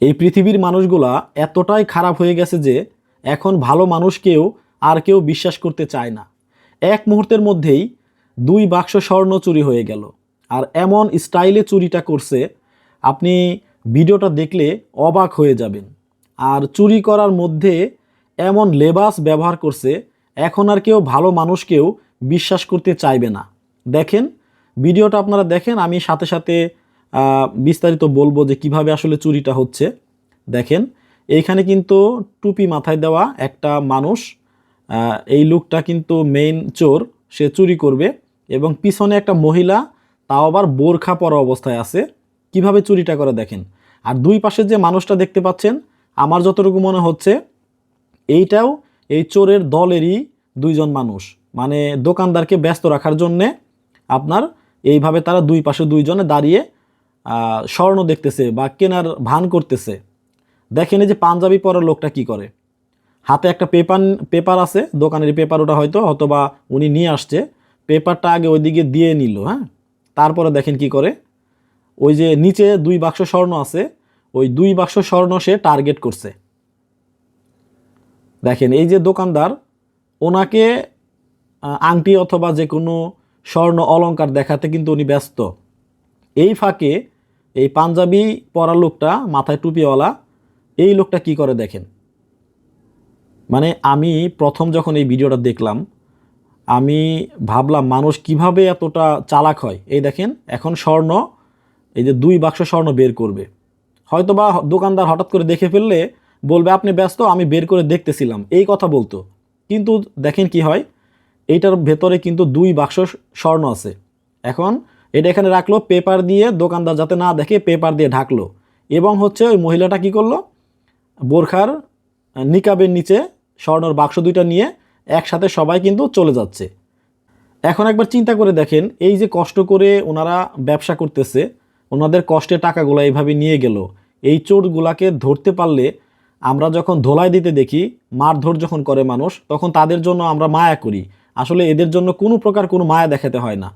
এই পৃথিবীর মানুষগুলা এতটাই খারাপ হয়ে গেছে যে এখন ভালো মানুষকেও আর কেউ বিশ্বাস করতে চায় না। এক মুহূর্তের মধ্যেই 2 বাক্স স্বর্ণ চুরি হয়ে গেল। আর এমন স্টাইলে চুরিটা করছে, আপনি ভিডিওটা দেখলে অবাক হয়ে যাবেন। আর চুরি করার মধ্যে এমন লেবাস ব্যবহার করছে, এখন আর কেউ ভালো মানুষকেও বিশ্বাস করতে চাইবে না। দেখেন ভিডিওটা, আপনারা দেখেন, আমি সাথে সাথে বিস্তারিত বলবো যে কিভাবে আসলে চুরিটা হচ্ছে। দেখেন এইখানে কিন্তু টুপি মাথায় দেওয়া একটা মানুষ, এই লোকটা কিন্তু মেইন চোর, সে চুরি করবে। এবং পিছনে একটা মহিলা, তাও আবার বোরখা পরা অবস্থায় আছে। কিভাবে চুরিটা করে দেখেন। আর দুই পাশে যে মানুষটা দেখতে পাচ্ছেন, আমার যতটুকু মনে হচ্ছে এইটাও এই চোরের দলেরই 2জন মানুষ, মানে দোকানদারকে ব্যস্ত রাখার জন্যে আপনার এইভাবে তারা দুই পাশে 2জনে দাঁড়িয়ে স্বর্ণ দেখতেছে বা কেনার ভান করতেছে। দেখেন এই যে পাঞ্জাবি পরা লোকটা কি করে, হাতে একটা পেপার আছে, দোকানের পেপার, ওটা হয়তোবা উনি নিয়ে আসছে, পেপারটা আগে ওইদিকে দিয়ে নিল। হ্যাঁ, তারপরে দেখেন কি করে, ওই যে নিচে 2 বাক্স স্বর্ণ আছে, ওই 2 বাক্স স্বর্ণ সে টার্গেট করছে। দেখেন এই যে দোকানদার, ওনাকে আংটি অথবা যে কোনো স্বর্ণ অলংকার দেখাতে কিন্তু উনি ব্যস্ত। এই ফাঁকে এই পাঞ্জাবি পরা লোকটা, মাথায় টুপিওয়ালা, এই লোকটা কি করে দেখেন। মানে আমি প্রথম যখন এই ভিডিওটা দেখলাম, আমি ভাবলাম মানুষ কিভাবে এতটা চালাক হয়। এই দেখেন এখন স্বর্ণ, এই যে 2 বাক্স স্বর্ণ বের করবে। হয়তোবা দোকানদার হঠাৎ করে দেখে ফেললে বলবে আপনি ব্যস্ত, আমি বের করে দেখতেছিলাম, এই কথা বলতো। কিন্তু দেখেন কি হয়, এইটার ভেতরে কিন্তু 2 বাক্স স্বর্ণ আছে। এখন এটা এখানে রাখলো পেপার দিয়ে, দোকানদার যাতে না দেখে পেপার দিয়ে ঢাকলো। এবং হচ্ছে ওই মহিলাটা কি করলো, বোরখার নিকাবের নিচে স্বর্ণের বাক্স 2টা নিয়ে একসাথে সবাই কিন্তু চলে যাচ্ছে। এখন একবার চিন্তা করে দেখেন, এই যে কষ্ট করে ওনারা ব্যবসা করতেছে, ওনাদের কষ্টের টাকাগুলো এইভাবে নিয়ে গেল। এই চোরগুলাকে ধরতে পারলে, আমরা যখন ধোলাই দিতে দেখি, মারধর যখন করে মানুষ, তখন তাদের জন্য আমরা মায়া করি। আসলে এদের জন্য কোনো প্রকার কোনো মায়া দেখাতে হয় না।